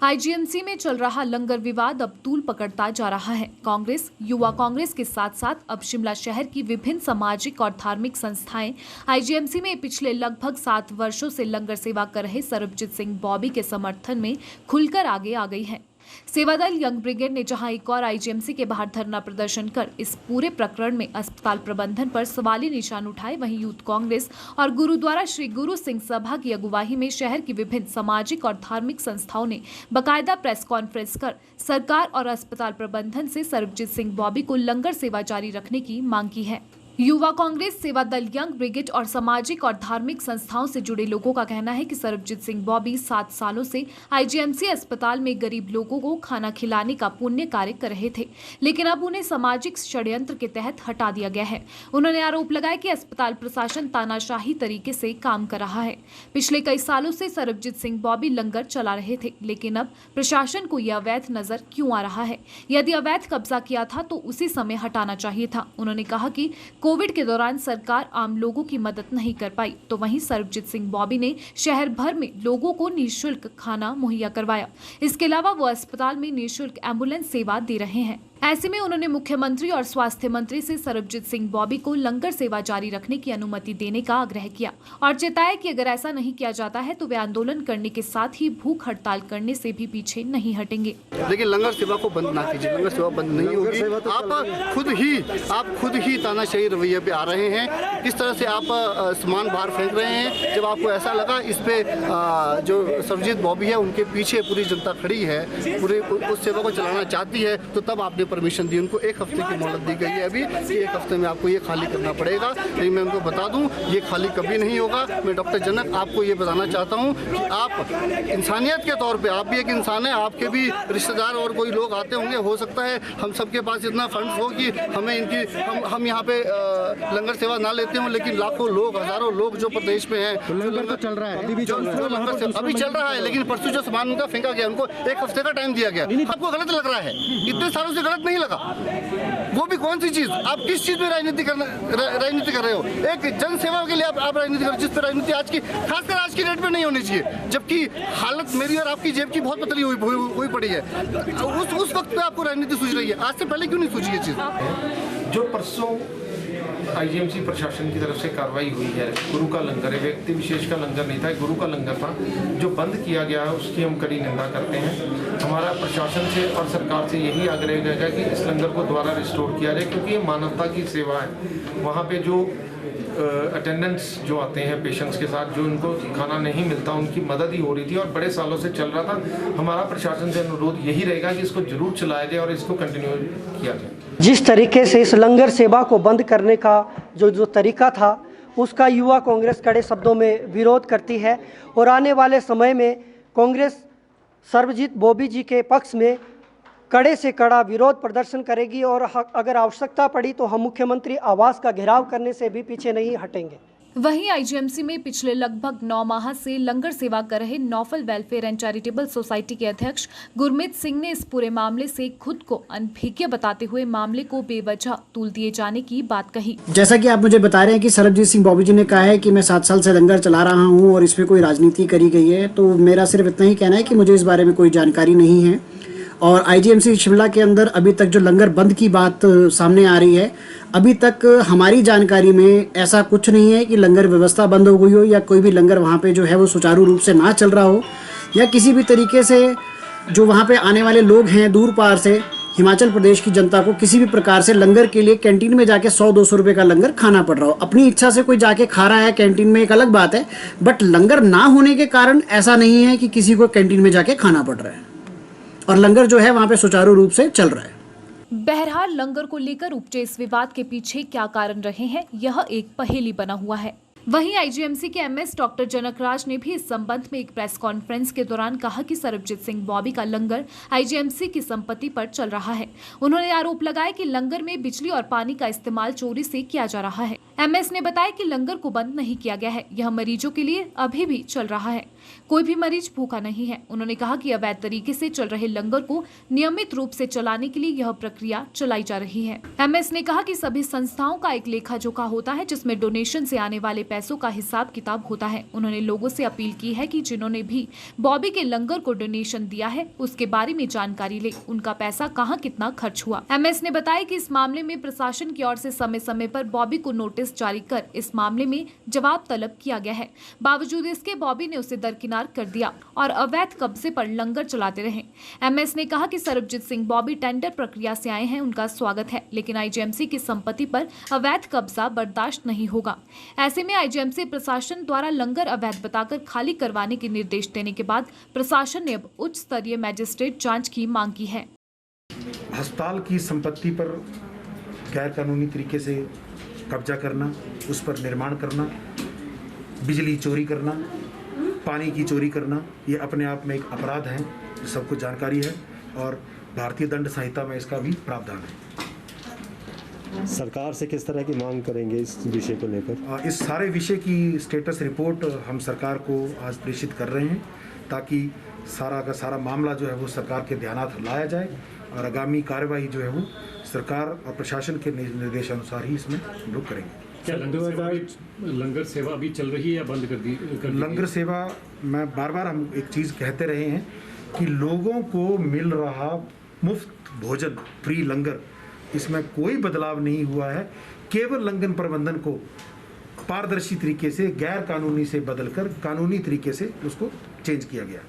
IGMC में चल रहा लंगर विवाद अब तूल पकड़ता जा रहा है। कांग्रेस, युवा कांग्रेस के साथ साथ अब शिमला शहर की विभिन्न सामाजिक और धार्मिक संस्थाएं आईजीएमसी में पिछले लगभग 7 वर्षों से लंगर सेवा कर रहे सरबजीत सिंह बॉबी के समर्थन में खुलकर आगे आ गई है। सेवादल यंग ब्रिगेड ने जहां एक और आईजीएमसी के बाहर धरना प्रदर्शन कर इस पूरे प्रकरण में अस्पताल प्रबंधन पर सवाली निशान उठाए, वहीं यूथ कांग्रेस और गुरुद्वारा श्री गुरु सिंह सभा की अगुवाई में शहर की विभिन्न सामाजिक और धार्मिक संस्थाओं ने बाकायदा प्रेस कॉन्फ्रेंस कर सरकार और अस्पताल प्रबंधन से सरबजीत सिंह बॉबी को लंगर सेवा जारी रखने की मांग की है। युवा कांग्रेस, सेवादल यंग ब्रिगेड और सामाजिक और धार्मिक संस्थाओं से जुड़े लोगों का कहना है कि सरबजीत सिंह बॉबी 7 सालों से आईजीएमसी अस्पताल में गरीब लोगों को खाना खिलाने का पुण्य कार्य कर रहे थे, लेकिन अब उन्हें सामाजिक षड्यंत्र के तहत हटा दिया गया है। उन्होंने आरोप लगाया कि अस्पताल प्रशासन तानाशाही तरीके से काम कर रहा है। पिछले कई सालों से सरबजीत सिंह बॉबी लंगर चला रहे थे, लेकिन अब प्रशासन को यह अवैध नजर क्यों आ रहा है? यदि अवैध कब्जा किया था तो उसी समय हटाना चाहिए था। उन्होंने कहा कि कोविड के दौरान सरकार आम लोगों की मदद नहीं कर पाई, तो वहीं सरबजीत सिंह बॉबी ने शहर भर में लोगों को निःशुल्क खाना मुहैया करवाया। इसके अलावा वो अस्पताल में निःशुल्क एम्बुलेंस सेवा दे रहे हैं। ऐसे में उन्होंने मुख्यमंत्री और स्वास्थ्य मंत्री से सरबजीत सिंह बॉबी को लंगर सेवा जारी रखने की अनुमति देने का आग्रह किया और चेताया कि अगर ऐसा नहीं किया जाता है तो वे आंदोलन करने के साथ ही भूख हड़ताल करने से भी पीछे नहीं हटेंगे। लेकिन लंगर सेवा को बंद ना कीजिए, लंगर सेवा बंद नहीं होगी। आप खुद ही तानाशाही रवैये पे आ रहे हैं। किस तरह से आप सामान बाहर फेंक रहे हैं। जब आपको ऐसा लगा इस पे जो सरबजीत बॉबी है उनके पीछे पूरी जनता खड़ी है, पूरे उस सेवा को चलाना चाहती है, तो तब आपने परमिशन दी। उनको 1 हफ्ते की मोहलत दी गई है अभी कि 1 हफ्ते में आपको ये खाली करना पड़ेगा। लेकिन मैं उनको बता दूं ये खाली कभी नहीं होगा। मैं डॉक्टर जनक आपको ये बताना चाहता हूं कि आप इंसानियत के तौर पे आप भी एक इंसान है, आपके भी रिश्तेदार और कोई लोग आते होंगे। हो सकता है हम सबके पास इतना फंड्स हो कि हमें हम यहाँ पे लंगर सेवा ना लेते हों, लेकिन लाखों लोग, हजारों लोग जो प्रदेश में हैं लंगर तो चल रहा है, अभी चल रहा है। लेकिन परसों जो सामान उनका फेंका गया, उनको 1 हफ्ते का टाइम दिया गया। आपको गलत लग रहा है? इतने सालों से गलत नहीं लगा? वो भी कौन सी चीज? आप किस चीज में राजनीति कर रहे हो? एक जन सेवा के लिए आप राजनीति कर, जिस पर राजनीति आज की, खासकर आज की डेट में नहीं होनी चाहिए, जबकि हालत मेरी और आपकी जेब की बहुत पतली हुई पड़ी है। उस वक्त पे आपको राजनीति सूझ रही है, आज से पहले क्यों नहीं सूझी ये चीज? जो परसों आईजीएमसी प्रशासन की तरफ से कार्रवाई हुई है, गुरु का लंगर है, व्यक्ति विशेष का लंगर नहीं था, गुरु का लंगर था, जो बंद किया गया है उसकी हम कड़ी निंदा करते हैं। हमारा प्रशासन से और सरकार से यही आग्रह रहेगा कि इस लंगर को दोबारा रिस्टोर किया जाए, क्योंकि ये मानवता की सेवा है। वहाँ पे जो अटेंडेंट्स जो आते हैं पेशेंट्स के साथ, जो उनको खाना नहीं मिलता, उनकी मदद ही हो रही थी और बड़े सालों से चल रहा था। हमारा प्रशासन से अनुरोध यही रहेगा कि इसको जरूर चलाया जाए और इसको कंटिन्यू किया जाए। जिस तरीके से इस लंगर सेवा को बंद करने का जो तरीका था, उसका युवा कांग्रेस कड़े शब्दों में विरोध करती है और आने वाले समय में कांग्रेस सरबजीत बॉबी जी के पक्ष में कड़े से कड़ा विरोध प्रदर्शन करेगी और अगर आवश्यकता पड़ी तो हम मुख्यमंत्री आवास का घेराव करने से भी पीछे नहीं हटेंगे। वहीं आईजीएमसी में पिछले लगभग 9 माह से लंगर सेवा कर रहे Naufal welfare and charitable society के अध्यक्ष गुरमीत सिंह ने इस पूरे मामले से खुद को अनभिज्ञ बताते हुए मामले को बेवजह तूल दिए जाने की बात कही। जैसा कि आप मुझे बता रहे हैं कि सरबजीत सिंह बॉबी जी ने कहा है कि मैं 7 साल से लंगर चला रहा हूँ और इसमें कोई राजनीति करी गई है, तो मेरा सिर्फ इतना ही कहना है कि मुझे इस बारे में कोई जानकारी नहीं है। और आईजीएमसी शिमला के अंदर अभी तक जो लंगर बंद की बात सामने आ रही है, अभी तक हमारी जानकारी में ऐसा कुछ नहीं है कि लंगर व्यवस्था बंद हो गई हो या कोई भी लंगर वहाँ पे जो है वो सुचारू रूप से ना चल रहा हो, या किसी भी तरीके से जो वहाँ पे आने वाले लोग हैं दूर पार से, हिमाचल प्रदेश की जनता को किसी भी प्रकार से लंगर के लिए कैंटीन में जाके 100-200 रुपये का लंगर खाना पड़ रहा हो। अपनी इच्छा से कोई जाके खा रहा है कैंटीन में, एक अलग बात है, बट लंगर ना होने के कारण ऐसा नहीं है कि किसी को कैंटीन में जाके खाना पड़ रहा है और लंगर जो है वहाँ पे सुचारू रूप से चल रहा है। बहरहाल लंगर को लेकर उपजे इस विवाद के पीछे क्या कारण रहे हैं, यह एक पहेली बना हुआ है। वहीं आईजीएमसी के एमएस डॉक्टर जनक राज ने भी इस संबंध में एक प्रेस कॉन्फ्रेंस के दौरान कहा कि सरबजीत सिंह बॉबी का लंगर आईजीएमसी की संपत्ति पर चल रहा है। उन्होंने आरोप लगाया कि लंगर में बिजली और पानी का इस्तेमाल चोरी से किया जा रहा है। एमएस ने बताया कि लंगर को बंद नहीं किया गया है, यह मरीजों के लिए अभी भी चल रहा है, कोई भी मरीज भूखा नहीं है। उन्होंने कहा कि अवैध तरीके से चल रहे लंगर को नियमित रूप से चलाने के लिए यह प्रक्रिया चलाई जा रही है। एमएस ने कहा कि सभी संस्थाओं का एक लेखा जोखा होता है जिसमें डोनेशन से आने वाले पैसों का हिसाब किताब होता है। उन्होंने लोगों से अपील की है कि जिन्होंने भी बॉबी के लंगर को डोनेशन दिया है उसके बारे में जानकारी ले, उनका पैसा कहाँ कितना खर्च हुआ। एमएस ने बताया कि इस मामले में प्रशासन की ओर से समय समय पर बॉबी को नोटिस जारी कर इस मामले में जवाब तलब किया गया है। बावजूद इसके बॉबी ने उसे दरकिनार कर दिया और अवैध कब्जे पर लंगर चलाते रहे। एमएस ने कहा कि सरबजीत सिंह बॉबी टेंडर प्रक्रिया से आए हैं, उनका स्वागत है, लेकिन आईजीएमसी की संपत्ति पर अवैध कब्जा बर्दाश्त नहीं होगा। ऐसे में आईजीएमसी प्रशासन द्वारा लंगर अवैध बताकर खाली करवाने के निर्देश देने के बाद प्रशासन ने अब उच्च स्तरीय मैजिस्ट्रेट जांच की मांग की है। अस्पताल की संपत्ति पर गैर कानूनी तरीके से कब्जा करना, उस पर निर्माण करना, बिजली चोरी करना, पानी की चोरी करना, ये अपने आप में एक अपराध है, सबको जानकारी है और भारतीय दंड संहिता में इसका भी प्रावधान है। सरकार से किस तरह की मांग करेंगे इस विषय को लेकर? इस सारे विषय की स्टेटस रिपोर्ट हम सरकार को आज प्रेषित कर रहे हैं ताकि सारा का सारा मामला जो है वो सरकार के ध्यानात लाया जाए और आगामी कार्रवाई जो है वो सरकार और प्रशासन के निर्देशानुसार ही इसमें हम लोग करेंगे। क्या लंगर सेवा अभी चल रही है या बंद कर दी? लंगर सेवा मैं बार बार हम एक चीज़ कहते रहे हैं कि लोगों को मिल रहा मुफ्त भोजन, फ्री लंगर, इसमें कोई बदलाव नहीं हुआ है। केवल लंगर प्रबंधन को पारदर्शी तरीके से गैर कानूनी से बदलकर कानूनी तरीके से उसको चेंज किया गया।